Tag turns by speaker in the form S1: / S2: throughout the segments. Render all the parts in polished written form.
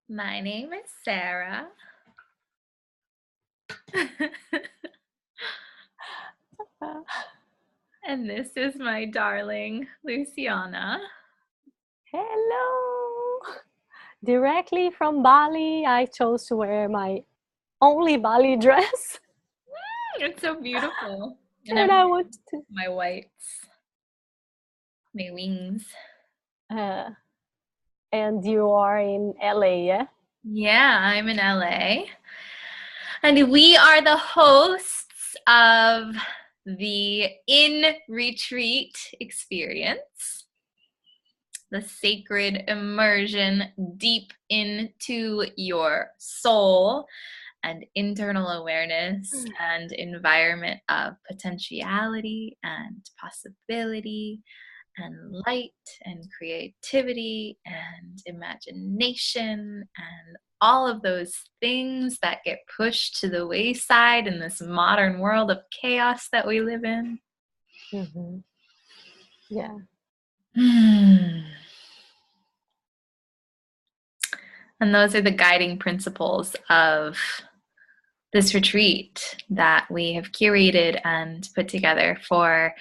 S1: My name is Sarah. And this is my darling Luciana.
S2: Hello! Directly from Bali, I chose to wear my only Bali dress.
S1: It's so beautiful. And I'm
S2: And I want to.
S1: my whites, my wings.
S2: Uh, and you are in LA, yeah?
S1: Yeah, I'm in LA. And we are the hosts of the In Retreat experience, the sacred immersion deep into your soul and internal awareness and environment of potentiality and possibility and light and creativity and imagination and all of those things that get pushed to the wayside in this modern world of chaos that we live in.
S2: Mm-hmm. Yeah.
S1: And those are the guiding principles of this retreat that we have curated and put together for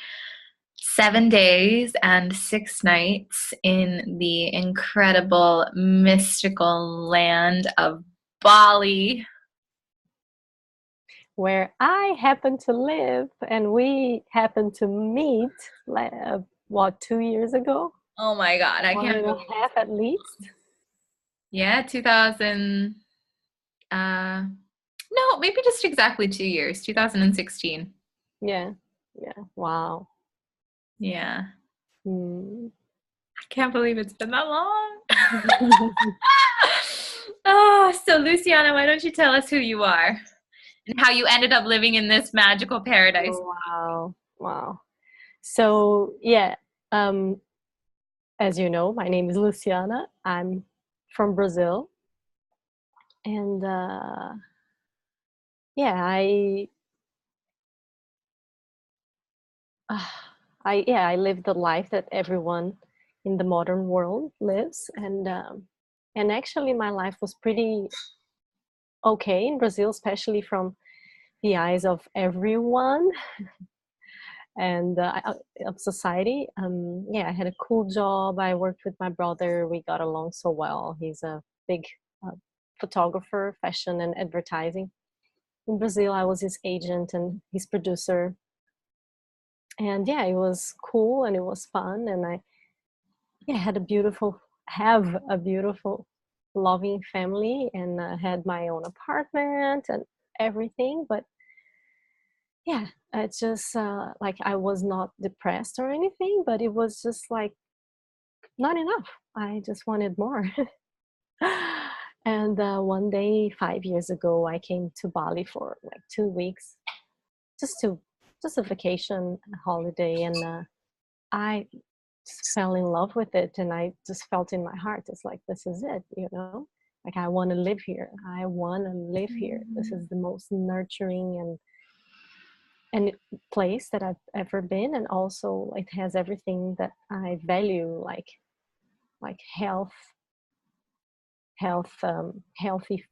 S1: 7 days and 6 nights in the incredible mystical land of Bali.
S2: Where I happen to live, and we happened to meet, 2 years ago?
S1: Oh my God, I
S2: One
S1: can't
S2: and a
S1: believe.
S2: half at least.
S1: Yeah, 2000, no, maybe just exactly 2 years, 2016.
S2: Yeah. Yeah. Wow.
S1: Yeah,
S2: Mm.
S1: I can't believe it's been that long. Oh, so Luciana, why don't you tell us who you are and how you ended up living in this magical paradise?
S2: Wow. Wow. So, yeah, um, as you know, my name is Luciana. I'm from Brazil. And yeah, uh, I live the life that everyone in the modern world lives. And actually, my life was pretty okay in Brazil, especially from the eyes of everyone and of society. Yeah, I had a cool job. I worked with my brother. We got along so well. He's a big uh, photographer, fashion and advertising. In Brazil, I was his agent and his producer. And yeah, it was cool and it was fun. And I yeah, have a beautiful, loving family and had my own apartment and everything. But yeah, it's just like I was not depressed or anything, but it was just like not enough. I just wanted more. And one day, 5 years ago, I came to Bali for like 2 weeks, just to just a vacation, a holiday, and I just fell in love with it, and I just felt in my heart, it's like this is it, you know. Like I want to live here. I want to live here. This is the most nurturing and place that I've ever been, and also it has everything that I value, like healthy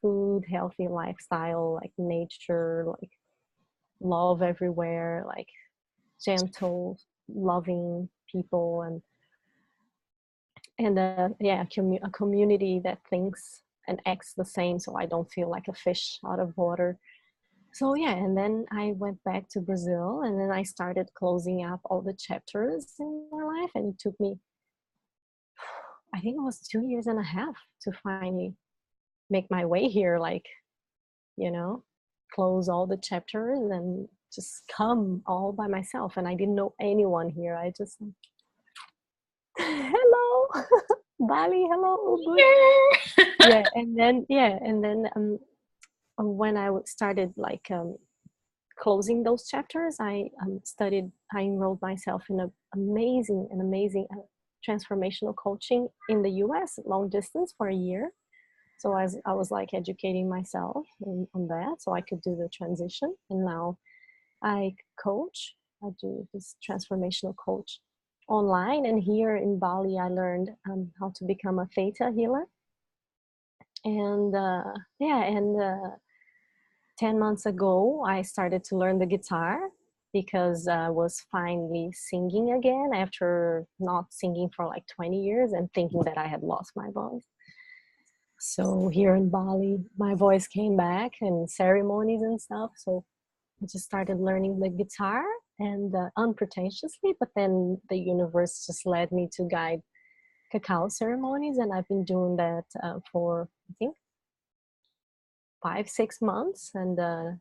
S2: food, healthy lifestyle, like nature, like love everywhere, like gentle, loving people, and yeah, a community that thinks and acts the same, so I don't feel like a fish out of water. So yeah, and then I went back to Brazil, and then I started closing up all the chapters in my life, and it took me, I think it was 2 years and a half to finally make my way here, like, you know, close all the chapters and just come all by myself. And I didn't know anyone here. I just, hello, Bali, hello, Ubud. Yeah, and then when I started like closing those chapters, I enrolled myself in an amazing transformational coaching in the US, long distance, for a year. So I was like educating myself on that so I could do the transition. And now I coach, I do this transformational coach online. And here in Bali, I learned how to become a theta healer. And yeah, and 10 months ago, I started to learn the guitar because I was finally singing again after not singing for like 20 years and thinking that I had lost my voice. So here in Bali, my voice came back in ceremonies and stuff. So I just started learning the guitar and unpretentiously, but then the universe just led me to guide cacao ceremonies, and I've been doing that for I think 5 6 months, and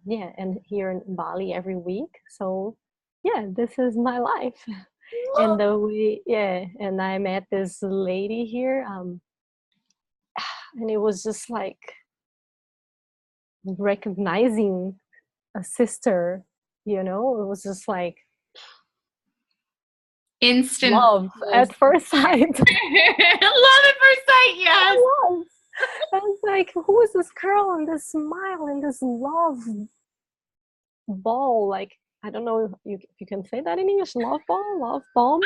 S2: yeah, and here in Bali every week. So yeah, this is my life. And the way, yeah, and I met this lady here, and it was just like recognizing a sister, you know. It was just like
S1: Instant
S2: love at first sight.
S1: love at first sight, yes.
S2: Love. I was like, who is this girl and this smile and this love ball? Like, I don't know if you can say that in English. Love ball, love bomb.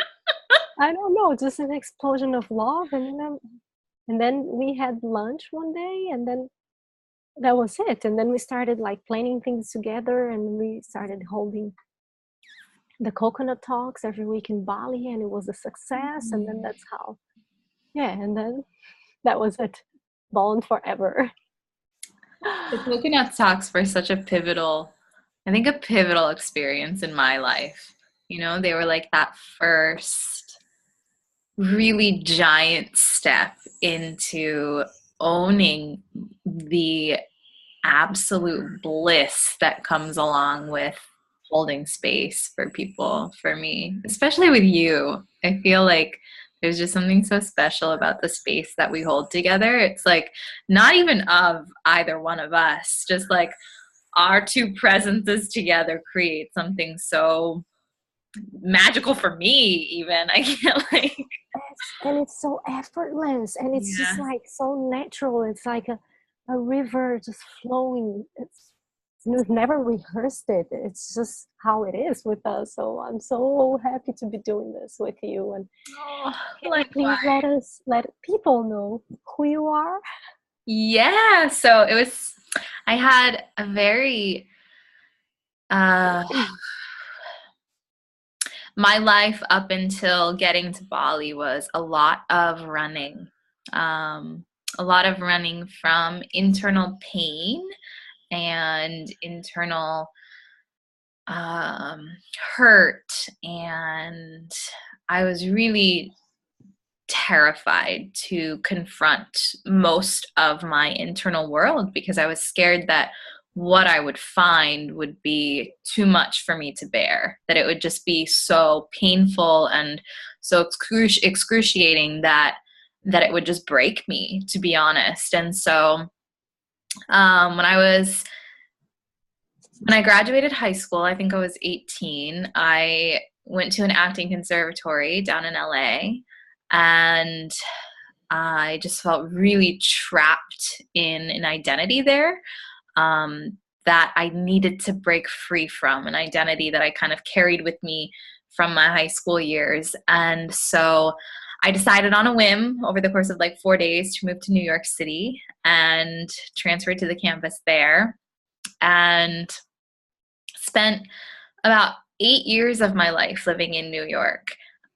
S2: I don't know, just an explosion of love. And then we had lunch one day, and then that was it. And then we started like planning things together, and we started holding the coconut talks every week in Bali, and it was a success. And then that's how, yeah, and then that was it. Bond forever.
S1: The coconut talks were such a pivotal, I think a pivotal experience in my life. You know, they were like that first really giant step into owning the absolute bliss that comes along with holding space for people, for me, especially with you. I feel like there's just something so special about the space that we hold together. It's like not even of either one of us, just like our two presences together create something so magical for me, even. I can't like,
S2: And it's so effortless, and it's just
S1: yeah.
S2: like so natural. It's like a river just flowing. We've never rehearsed it. It's just how it is with us. So I'm so happy to be doing this with you. And
S1: Oh,
S2: can you please
S1: likewise.
S2: let people know who you are?
S1: Yeah, so it was, I had a very, uh, my life up until getting to Bali was a lot of running. Um, a lot of running from internal pain and internal um, hurt. And I was really terrified to confront most of my internal world because I was scared that what I would find would be too much for me to bear, that it would just be so painful and so excruciating that it would just break me, to be honest. And so um, when I was when I graduated high school, I think I was 18, I went to an acting conservatory down in LA, and I just felt really trapped in an identity there, that I needed to break free from, an identity that I kind of carried with me from my high school years. And so I decided on a whim over the course of like 4 days to move to New York City and transferred to the campus there, and spent about 8 years of my life living in New York.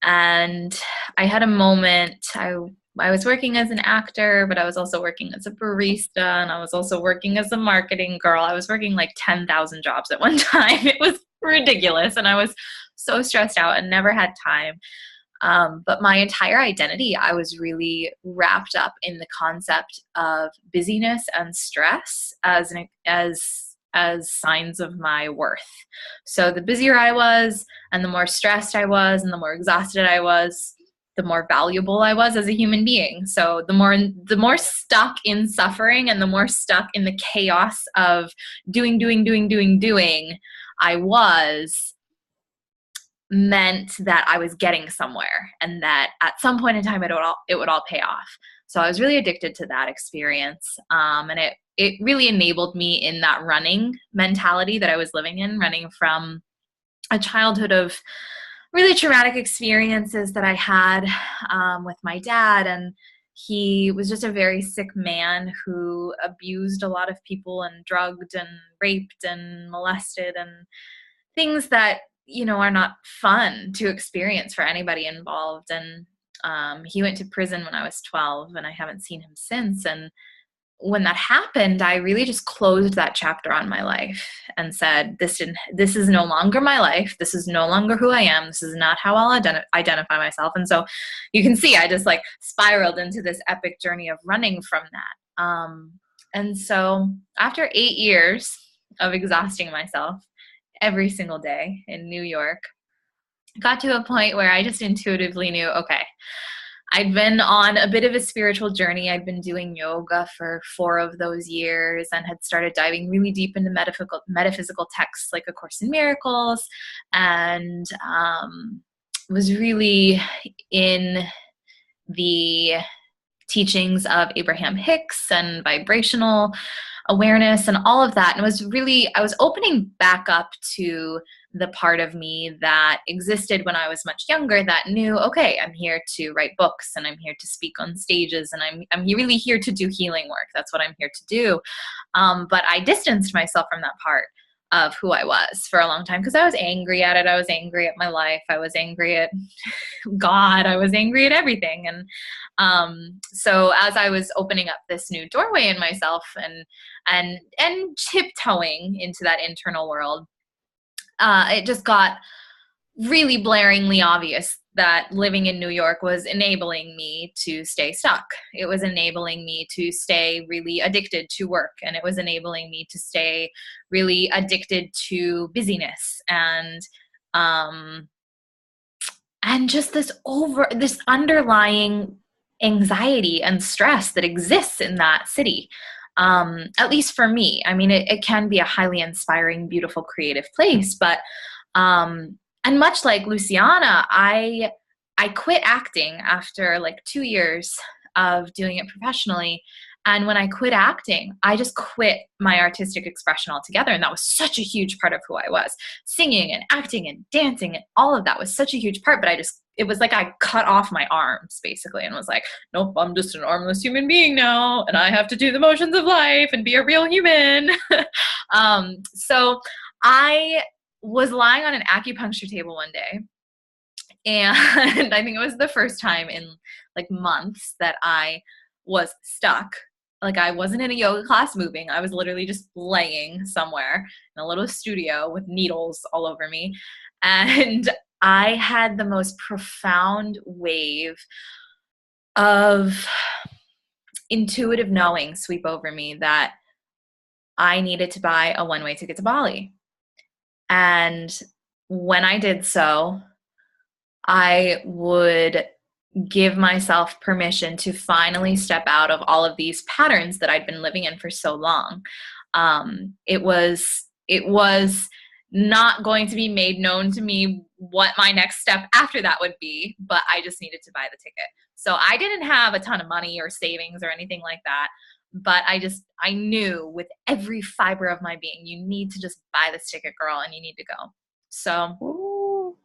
S1: And I had a moment. I was working as an actor, but I was also working as a barista, and I was also working as a marketing girl. I was working like 10,000 jobs at one time. It was ridiculous, and I was so stressed out and never had time. But my entire identity, I was really wrapped up in the concept of busyness and stress as signs of my worth. So the busier I was, and the more stressed I was, and the more exhausted I was, the more valuable I was as a human being. So the more stuck in suffering and the more stuck in the chaos of doing I was, meant that I was getting somewhere, and that at some point in time it would all pay off. So I was really addicted to that experience, and it really enabled me in that running mentality that I was living in, running from a childhood of really traumatic experiences that I had with my dad, and he was just a very sick man who abused a lot of people and drugged and raped and molested and things that, are not fun to experience for anybody involved. And he went to prison when I was 12, and I haven't seen him since. And when that happened, I really just closed that chapter on my life and said, this is no longer my life. This is no longer who I am. This is not how I'll identify myself. And so you can see I just like spiraled into this epic journey of running from that. And so after 8 years of exhausting myself every single day in New York, I got to a point where I just intuitively knew, okay, I'd been on a bit of a spiritual journey. I'd been doing yoga for 4 of those years and had started diving really deep into metaphysical texts like A Course in Miracles, and was really in the teachings of Abraham Hicks and vibrational awareness and all of that. And I was opening back up to the part of me that existed when I was much younger that knew, okay, I'm here to write books and I'm here to speak on stages and I'm really here to do healing work. That's what I'm here to do. But I distanced myself from that part of who I was for a long time because I was angry at it. I was angry at my life. I was angry at God. I was angry at everything. And so as I was opening up this new doorway in myself and tiptoeing into that internal world, it just got really blaringly obvious that living in New York was enabling me to stay stuck. It was enabling me to stay really addicted to work, and it was enabling me to stay really addicted to busyness and just this underlying anxiety and stress that exists in that city. At least for me. I mean, it can be a highly inspiring, beautiful, creative place, but and much like Luciana, I quit acting after like 2 years of doing it professionally. And when I quit acting, I just quit my artistic expression altogether. And that was such a huge part of who I was. Singing and acting and dancing and all of that was such a huge part, but it was like I cut off my arms basically and was like, nope, I'm just an armless human being now. And I have to do the motions of life and be a real human. So I was lying on an acupuncture table one day, and I think it was the first time in like months that I was stuck. Like I wasn't in a yoga class moving. I was literally just laying somewhere in a little studio with needles all over me. And I had the most profound wave of intuitive knowing sweep over me that I needed to buy a one-way ticket to Bali. And when I did so, I would give myself permission to finally step out of all of these patterns that I'd been living in for so long. It was not going to be made known to me what my next step after that would be, but I just needed to buy the ticket. So I didn't have a ton of money or savings or anything like that, but I knew with every fiber of my being, you need to just buy this ticket, girl, and you need to go. So,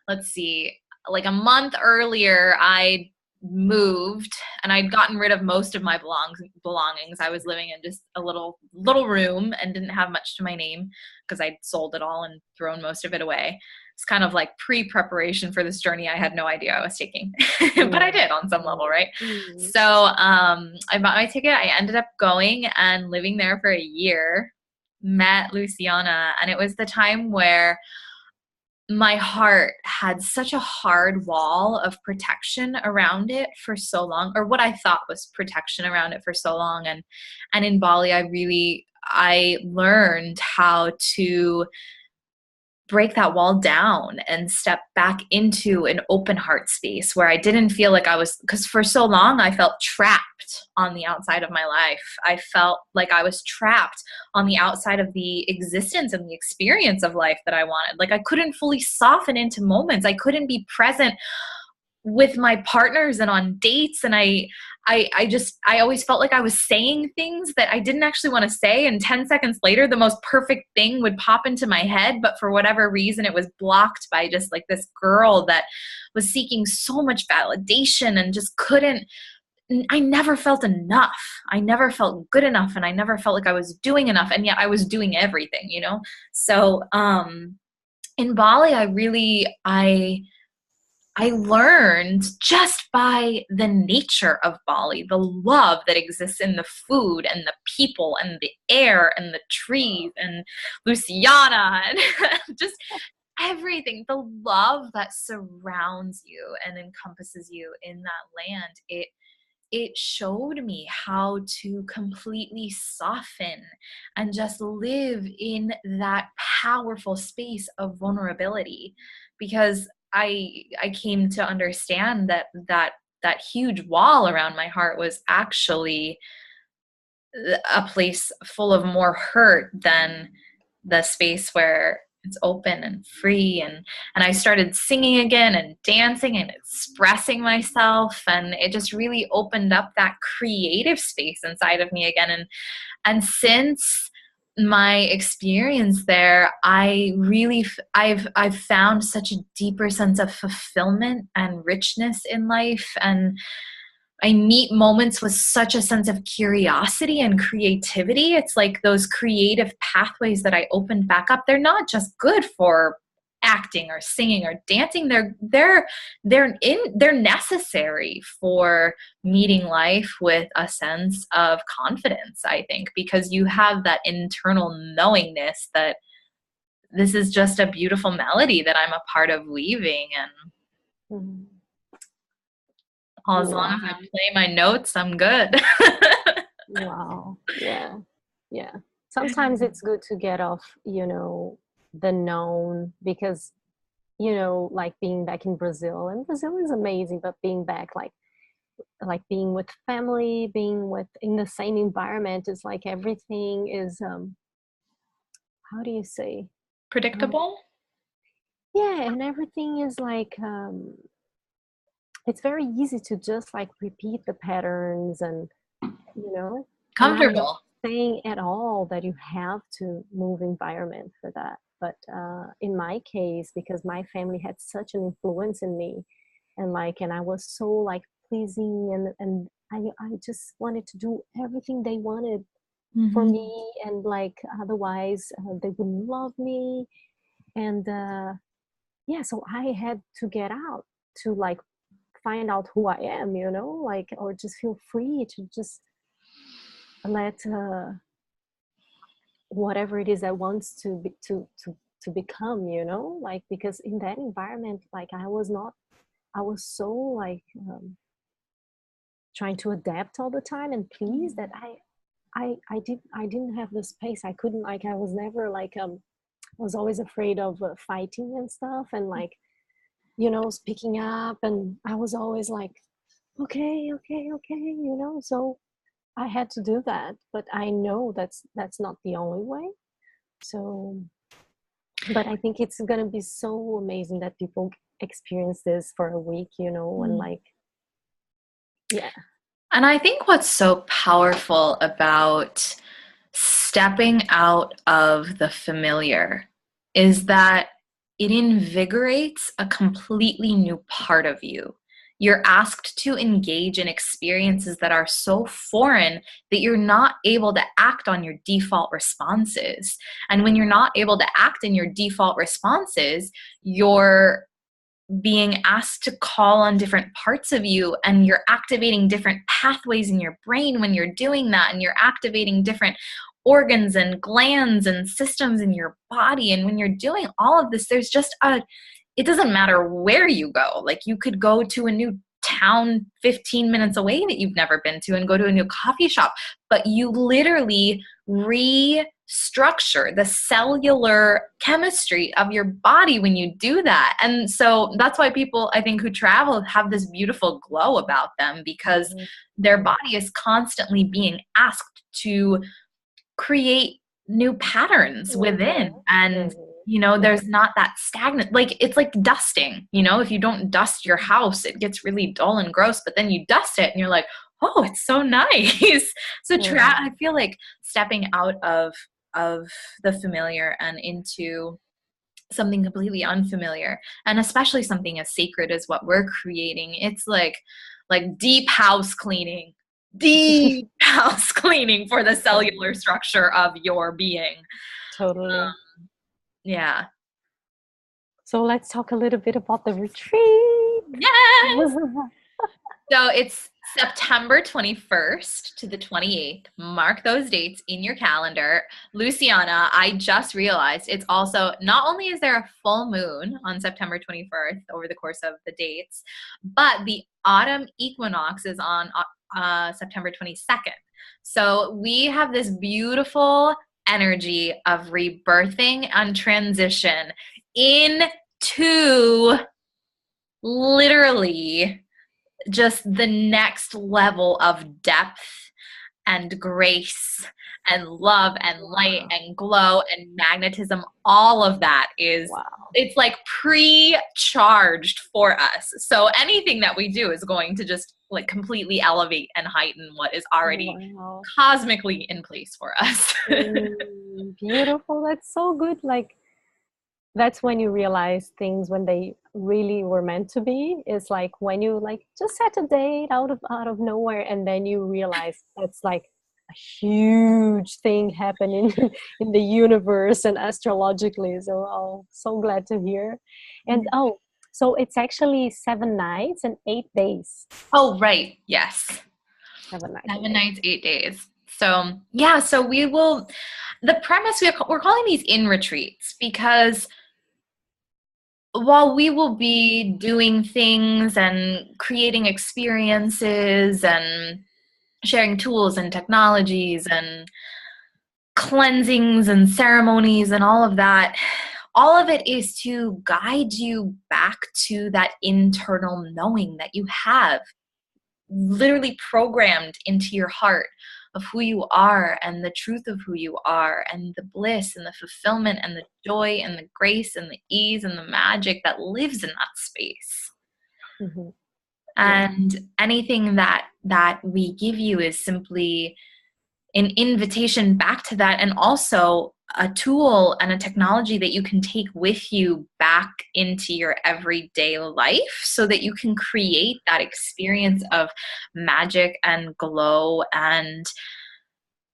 S1: let's see, like a month earlier, I moved and I'd gotten rid of most of my belongings. I was living in just a little room and didn't have much to my name because I'd sold it all and thrown most of it away. It's kind of like pre-preparation for this journey I had no idea I was taking, but I did on some level, right? Mm-hmm. So I bought my ticket. I ended up going and living there for a year, met Luciana, and it was the time where my heart had such a hard wall of protection around it for so long, or what I thought was protection around it for so long. And in Bali, I learned how to break that wall down and step back into an open heart space where I didn't feel like because for so long I felt trapped on the outside of my life. I felt like I was trapped on the outside of the existence and the experience of life that I wanted. Like I couldn't fully soften into moments. I couldn't be present with my partners and on dates. And I always felt like I was saying things that I didn't actually want to say. And 10 seconds later, the most perfect thing would pop into my head. But for whatever reason, it was blocked by just like this girl that was seeking so much validation and just couldn't. I never felt enough. I never felt good enough. And I never felt like I was doing enough. And yet I was doing everything, you know? So, in Bali, I learned just by the nature of Bali, the love that exists in the food and the people and the air and the trees and Luciana and just everything, the love that surrounds you and encompasses you in that land. It showed me how to completely soften and just live in that powerful space of vulnerability, because I came to understand that huge wall around my heart was actually a place full of more hurt than the space where it's open and free. And I started singing again and dancing and expressing myself, and it just really opened up that creative space inside of me again. And since my experience there, I've found such a deeper sense of fulfillment and richness in life, and I meet moments with such a sense of curiosity and creativity. It's like those creative pathways that I opened back up. They're not just good for acting or singing or dancing. They're necessary for meeting life with a sense of confidence, I think, because you have that internal knowingness that this is just a beautiful melody that I'm a part of weaving. And
S2: Mm-hmm.
S1: as long as I play my notes, I'm good.
S2: Wow. Yeah. Yeah. Sometimes it's good to get off, the known, because, like being back in Brazil, and Brazil is amazing, but being back, like being with family, in the same environment, is like everything is, how do you say?
S1: Predictable?
S2: Yeah. And everything is like, it's very easy to just like repeat the patterns and, and I'm not
S1: Comfortable.
S2: saying at all that you have to move environment for that. But in my case, because my family had such an influence in me, and I was so like pleasing, and I just wanted to do everything they wanted for me, and like otherwise they wouldn't love me. And yeah, so I had to get out to like find out who I am, like, or just feel free to just let whatever it is I wants to be, to become, like, because in that environment, like I was so like trying to adapt all the time and please, that I didn't have the space. I couldn't, like, I was never like I was always afraid of fighting and stuff, and like, speaking up, and I was always like, okay, so I had to do that, but I know that's not the only way. So, but I think it's gonna be so amazing that people experience this for a week, and like, yeah.
S1: And I think what's so powerful about stepping out of the familiar is that it invigorates a completely new part of you. You're asked to engage in experiences that are so foreign that you're not able to act on your default responses. And when you're not able to act in your default responses, you're being asked to call on different parts of you, and you're activating different pathways in your brain when you're doing that, and you're activating different organs and glands and systems in your body. And when you're doing all of this, there's just it doesn't matter where you go. Like, you could go to a new town 15 minutes away that you've never been to and go to a new coffee shop, but you literally restructure the cellular chemistry of your body when you do that. And so that's why people, I think, who travel have this beautiful glow about them, because their body is constantly being asked to create new patterns within. And You know,
S2: Yeah.
S1: there's not that stagnant, like it's like dusting, you know, if you don't dust your house, it gets really dull and gross, but then you dust it and you're like, oh, it's so nice. So I feel like stepping out of the familiar and into something completely unfamiliar, and especially something as sacred as what we're creating, it's like deep house cleaning for the cellular structure of your being.
S2: Totally.
S1: Yeah.
S2: So let's talk a little bit about the retreat.
S1: Yes. So it's September 21st to the 28th. Mark those dates in your calendar. Luciana, I just realized it's also, not only is there a full moon on September 21st over the course of the dates, but the autumn equinox is on September 22nd. So we have this beautiful energy of rebirthing and transition into literally just the next level of depth and grace and love and light and glow and magnetism. All of that is, it's like pre-charged for us. So anything that we do is going to just like completely elevate and heighten what is already cosmically in place for us.
S2: Beautiful. That's so good. Like, that's when you realize things when they really were meant to be. It's like when you like just set a date out of nowhere, and then you realize it's like a huge thing happening in the universe and astrologically. So so glad to hear. And so it's actually 7 nights and 8 days.
S1: Oh, right. Yes.
S2: 7 nights.
S1: 7 nights, 8 days. So yeah, so we will, the premise, we're calling these in retreats because while we will be doing things and creating experiences and sharing tools and technologies and cleansings and ceremonies and all of that, all of it is to guide you back to that internal knowing that you have literally programmed into your heart of who you are and the truth of who you are and the bliss and the fulfillment and the joy and the grace and the ease and the magic that lives in that space.
S2: Mm-hmm.
S1: And anything that we give you is simply an invitation back to that, and also a tool and a technology that you can take with you back into your everyday life so that you can create that experience of magic and glow and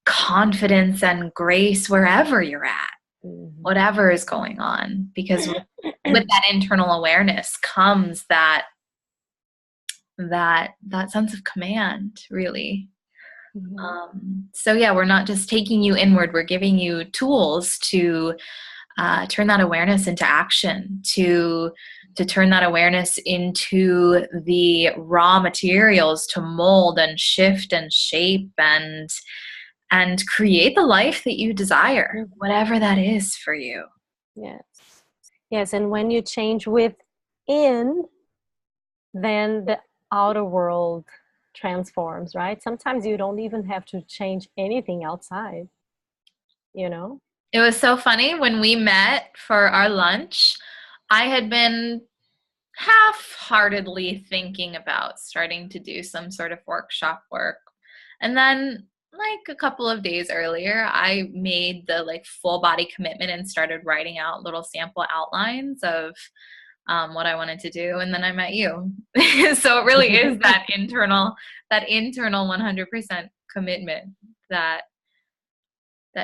S1: confidence and grace wherever you're at, whatever is going on. Because with that internal awareness comes that sense of command, really. So yeah, we're not just taking you inward, we're giving you tools to turn that awareness into action, to turn that awareness into the raw materials to mold and shift and shape and create the life that you desire, whatever that is for you.
S2: Yes. And when you change within, then the outer world transforms, right? Sometimes you don't even have to change anything outside, you know?
S1: It was so funny when we met for our lunch. I had been half-heartedly thinking about starting to do some sort of workshop work. And then like a couple of days earlier, I made the like full body commitment and started writing out little sample outlines of what I wanted to do. And then I met you. So it really is that internal 100% commitment that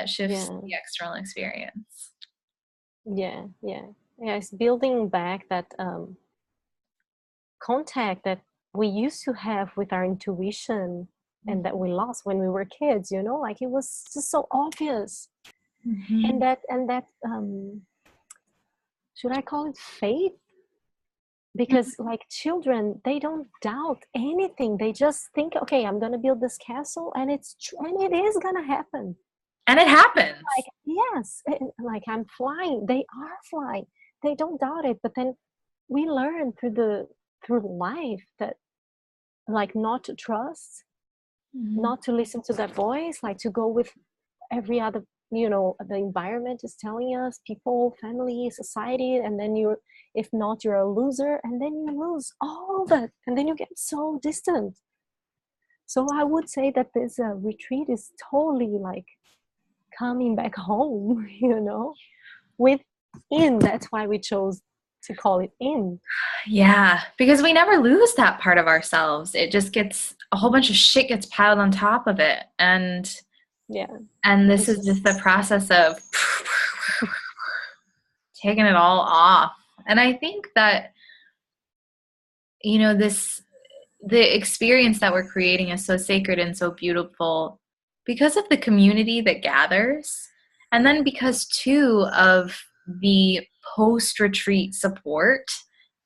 S1: shifts the external experience.
S2: It's building back that contact that we used to have with our intuition and that we lost when we were kids, you know, like it was just so obvious. And that should I call it faith? Because like children, they don't doubt anything. They just think, okay, I'm gonna build this castle, and it is gonna happen.
S1: And it happens.
S2: Like, yes, like I'm flying. They are flying. They don't doubt it. But then we learn through life that, like, not to trust, not to listen to that voice, like to go with every other the environment is telling us, people, family, society, and then if not, you're a loser, and then you lose all that, and then you get so distant. So I would say that this retreat is totally like coming back home, within. That's why we chose to call it in.
S1: Yeah, because we never lose that part of ourselves. It just gets, a whole bunch of shit gets piled on top of it. And this is just the process of taking it all off. And I think that, the experience that we're creating is so sacred and so beautiful because of the community that gathers. And then because too of the post-retreat support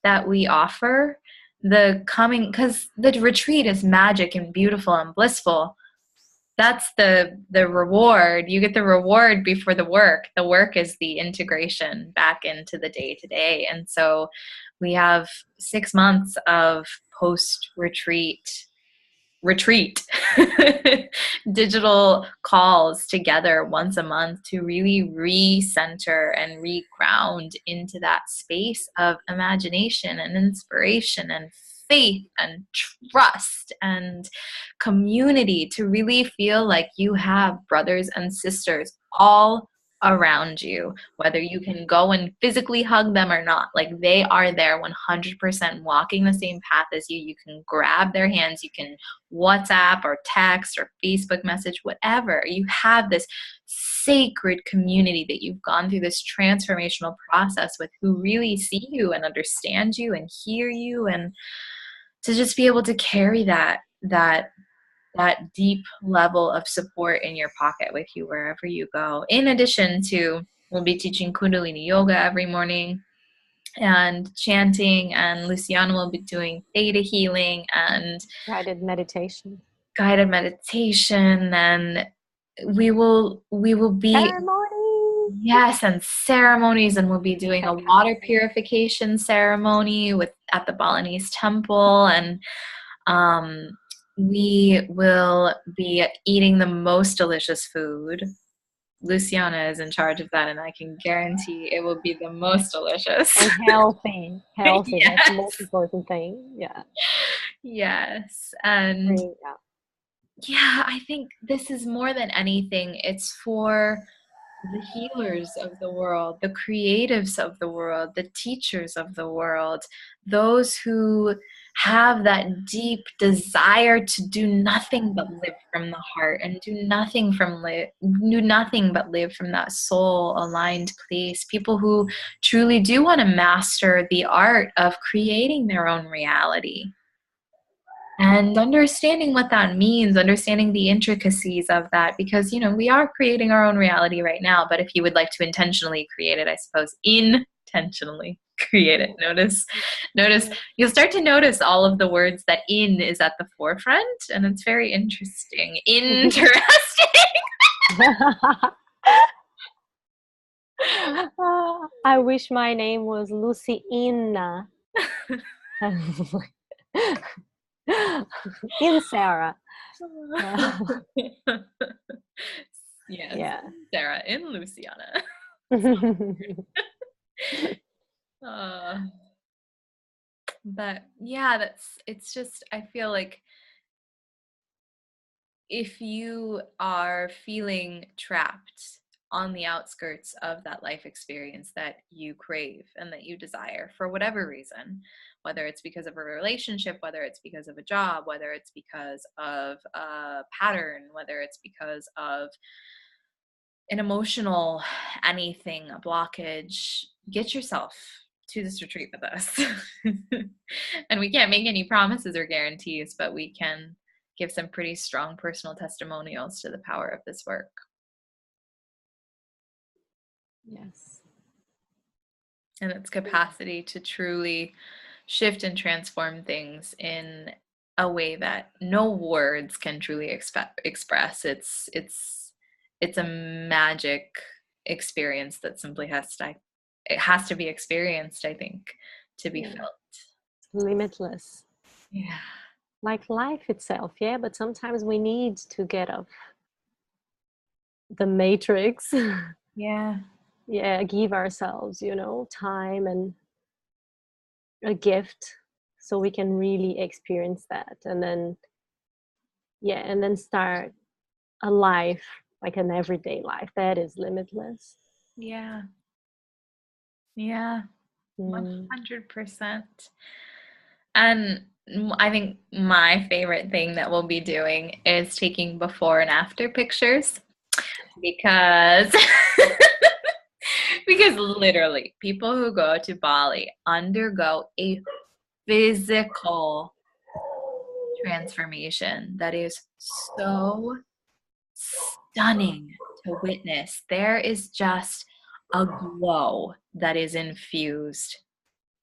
S1: that we offer, because the retreat is magic and beautiful and blissful. That's the reward. You get the reward before the work. The work is the integration back into the day-to-day. And so we have 6 months of post-retreat digital calls together once a month to really recenter and reground into that space of imagination and inspiration and faith and trust and community, to really feel like you have brothers and sisters all around you, whether you can go and physically hug them or not. Like, they are there 100% walking the same path as you. You can grab their hands, you can WhatsApp or text or Facebook message, whatever. You have this sacred community that you've gone through this transformational process with, who really see you and understand you and hear you, and to just be able to carry that deep level of support in your pocket with you wherever you go. In addition to, we'll be teaching Kundalini yoga every morning and chanting, and Luciana will be doing theta healing and
S2: guided meditation,
S1: and we will be
S2: ceremony.
S1: Yes, and ceremonies, and we'll be doing a water purification ceremony at the Balinese temple, and we will be eating the most delicious food. Luciana is in charge of that, and I can guarantee it will be the most delicious.
S2: And healthy.
S1: Yes.
S2: That's the most important thing. Yeah.
S1: Yes. And I think this is more than anything, it's for the healers of the world, the creatives of the world, the teachers of the world, those who have that deep desire to do nothing but live from the heart, and do nothing but live from that soul aligned place. People who truly do want to master the art of creating their own reality. And understanding what that means, understanding the intricacies of that, because, we are creating our own reality right now, but if you would like to intentionally create it, I suppose, intentionally create it. Notice, you'll start to notice all of the words that "in" is at the forefront, and it's very interesting. Interesting.
S2: I wish my name was Luciina. In Sarah.
S1: Yes. Yeah. Sarah in Luciana. But yeah, it's just, I feel like if you are feeling trapped on the outskirts of that life experience that you crave and that you desire for whatever reason, whether it's because of a relationship, whether it's because of a job, whether it's because of a pattern, whether it's because of an emotional anything, a blockage, get yourself to this retreat with us. And we can't make any promises or guarantees, but we can give some pretty strong personal testimonials to the power of this work.
S2: Yes.
S1: And its capacity to truly shift and transform things in a way that no words can truly express. It's a magic experience that simply has to be experienced, I think, to be felt.
S2: Limitless.
S1: Yeah.
S2: Like life itself, but sometimes we need to get off the matrix.
S1: Yeah.
S2: Yeah, give ourselves, time and a gift so we can really experience that. And then, yeah, and then start a life, like an everyday life that is limitless.
S1: Yeah. Yeah.
S2: Mm.
S1: 100%. And I think my favorite thing that we'll be doing is taking before and after pictures because because literally people who go to Bali undergo a physical transformation that is so stunning to witness. There is just a glow that is infused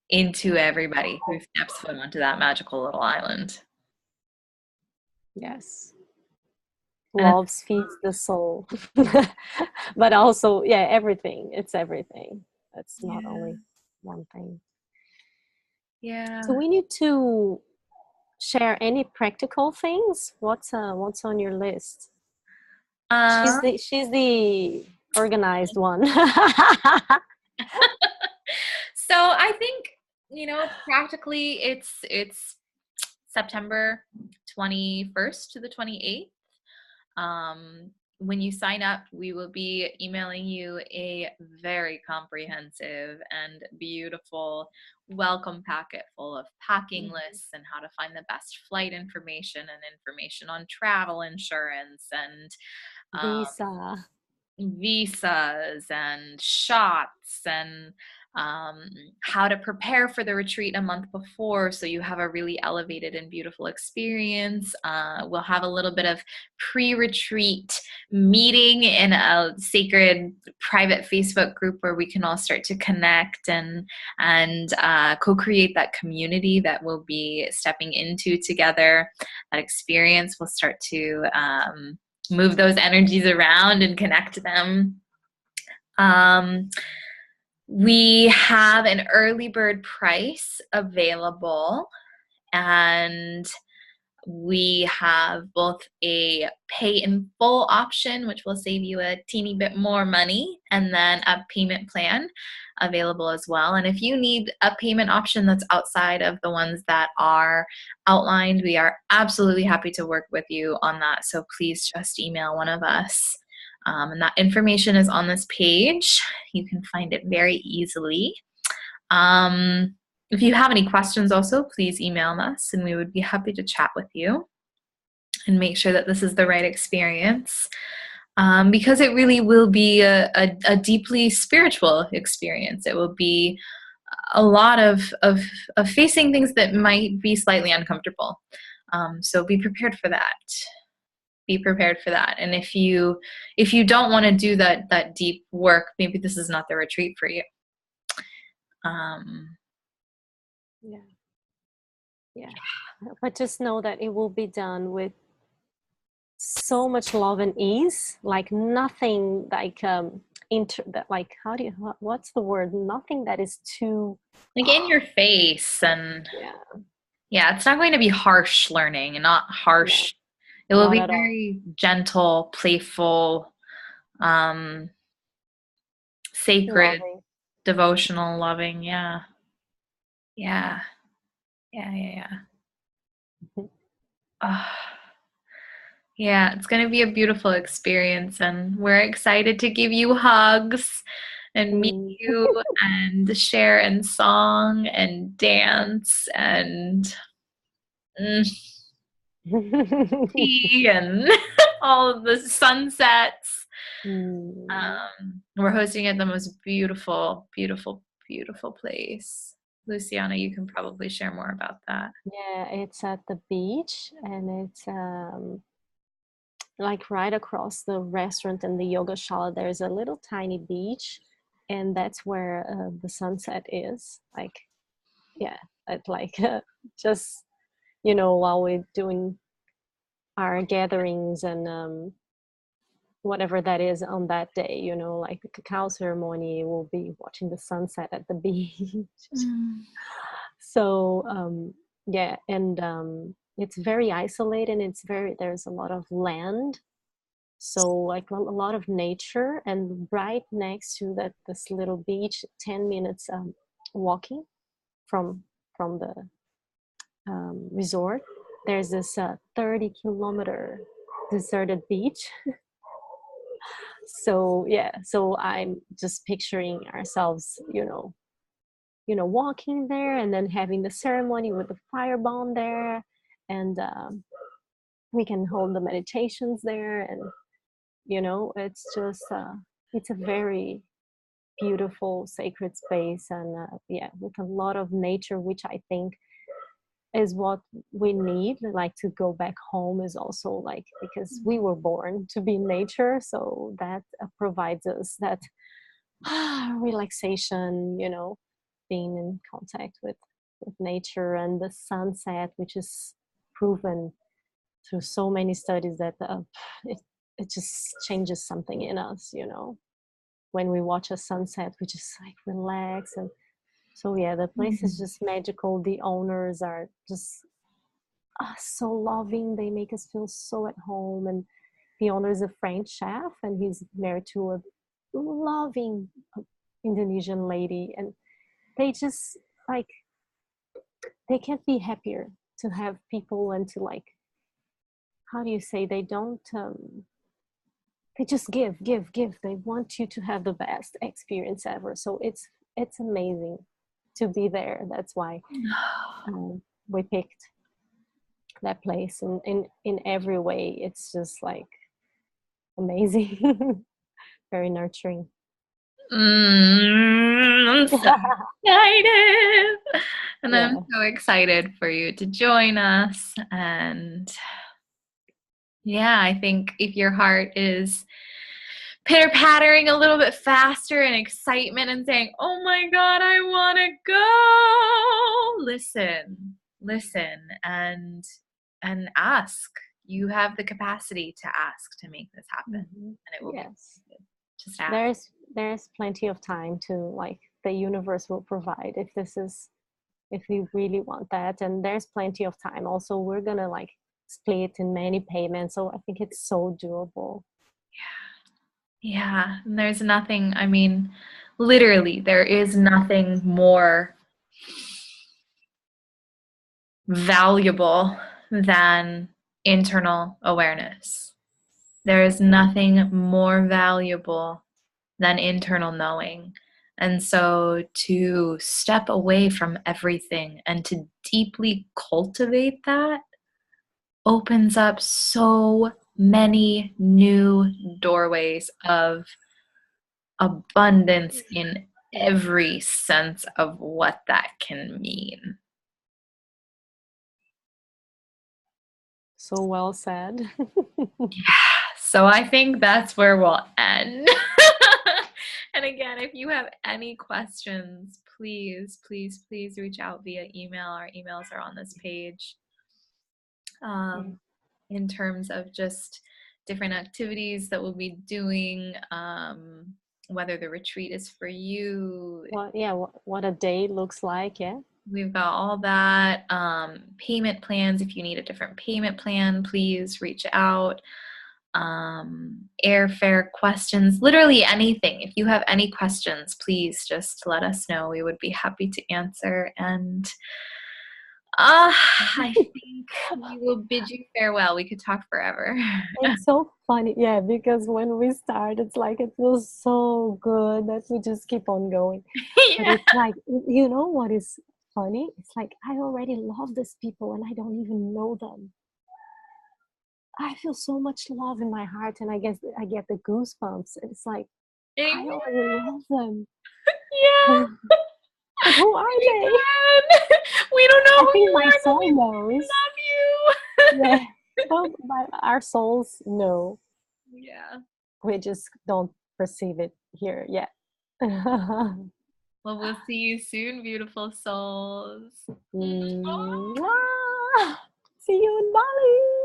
S1: into everybody who steps foot onto that magical little island.
S2: Yes.
S1: And
S2: Love feeds the soul. But also, yeah, everything. It's everything. It's not only one thing.
S1: yeah.
S2: So we need to share any practical things. What's on your list?
S1: Um,
S2: She's the organized one.
S1: so I think, practically it's September 21st to the 28th. When you sign up, we will be emailing you a very comprehensive and beautiful welcome packet full of packing lists and how to find the best flight information and information on travel insurance and um,
S2: Visa.
S1: visas and shots and how to prepare for the retreat a month before so you have a really elevated and beautiful experience. We'll have a little bit of pre-retreat meeting in a sacred private Facebook group where we can all start to connect and co-create that community that we'll be stepping into together. That experience will start to move those energies around and connect them. We have an early bird price available, and we have both a pay in full option, which will save you a teeny bit more money, and then a payment plan available as well. And if you need a payment option that's outside of the ones that are outlined, we are absolutely happy to work with you on that. So please just email one of us. And that information is on this page. You can find it very easily. If you have any questions also, please email us and we would be happy to chat with you and make sure that this is the right experience. Because it really will be a deeply spiritual experience. It will be a lot of facing things that might be slightly uncomfortable. So be prepared for that. Be prepared for that. And if you don't want to do that deep work, maybe this is not the retreat for you.
S2: Yeah. But just know that it will be done with so much love and ease, like nothing like what's the word? Nothing that is too
S1: like in your face, and it's not going to be harsh learning and not harsh. It will be very gentle, playful, sacred,
S2: loving.
S1: Devotional, loving. Yeah. Yeah, it's going to be a beautiful experience, and we're excited to give you hugs and meet you and share and song and dance and tea and all of the sunsets. We're hosting at the most beautiful, beautiful, beautiful place. Luciana, you can probably share more about that.
S2: Yeah, it's at the beach, and it's like right across the restaurant and the yoga shala. There's a little tiny beach, and that's where the sunset is. Like, yeah, at like just while we're doing our gatherings and whatever that is on that day, like the cacao ceremony, we'll be watching the sunset at the beach. So yeah, and it's very isolated. There's a lot of land, So like a lot of nature, and right next to that, this little beach, 10 minutes walking from the resort, there's this 30-kilometer deserted beach. So yeah, so I'm just picturing ourselves, walking there and then having the ceremony with the firebomb there, and we can hold the meditations there, and it's just it's a very beautiful sacred space, and yeah, with a lot of nature, which I think is what we need, like to go back home is also like, because we were born to be in nature, so that provides us that relaxation, being in contact with nature, and the sunset, which is proven through so many studies that it just changes something in us, when we watch a sunset, we just like relax. And so yeah, the place is just magical. The owners are just so loving. They make us feel so at home. And the owner is a French chef, and he's married to a loving Indonesian lady, and they just like, they can't be happier to have people, and to like, how do you say, they don't they just give. They want you to have the best experience ever. So it's amazing to be there. That's why we picked that place, and in every way it's just like amazing. Very nurturing.
S1: I'm so excited. And
S2: Yeah.
S1: I'm so excited for you to join us. And yeah, I think if your heart is pitter-pattering a little bit faster in excitement and saying, oh my God, I want to go, listen, and ask. You have the capacity to ask to make this happen.
S2: Mm-hmm.
S1: And it will
S2: Yes.
S1: be just ask.
S2: There's plenty of time to, like, the universe will provide if you really want that, and there's plenty of time. Also, we're gonna like split in many payments, so I think it's so doable.
S1: Yeah, and there's nothing, I mean, literally, there is nothing more valuable than internal awareness. There is nothing more valuable than internal knowing. And so to step away from everything and to deeply cultivate that opens up so many new doorways of abundance in every sense of what that can mean.
S2: So well said.
S1: So I think that's where we'll end. And again, if you have any questions, please reach out via email. Our emails are on this page. In terms of just different activities that we'll be doing, whether the retreat is for you.
S2: What a day looks like. Yeah.
S1: We've got all that. Payment plans. If you need a different payment plan, please reach out. Airfare questions, literally anything. If you have any questions, please just let us know. We would be happy to answer. And I think we will bid you farewell. We could talk forever.
S2: It's so funny. Yeah, because when we start, it's like it feels so good that we just keep on going.
S1: Yeah.
S2: But it's like, you know what is funny? It's like I already love these people and I don't even know them. I feel so much love in my heart, and I guess I get the goosebumps. It's like I already love them.
S1: Yeah.
S2: But who are they?
S1: We don't know.
S2: I think my soul knows.
S1: We love you.
S2: Yeah. Well, our souls know.
S1: Yeah.
S2: We just don't perceive it here yet.
S1: Well, we'll see you soon, beautiful souls.
S2: See you in Bali.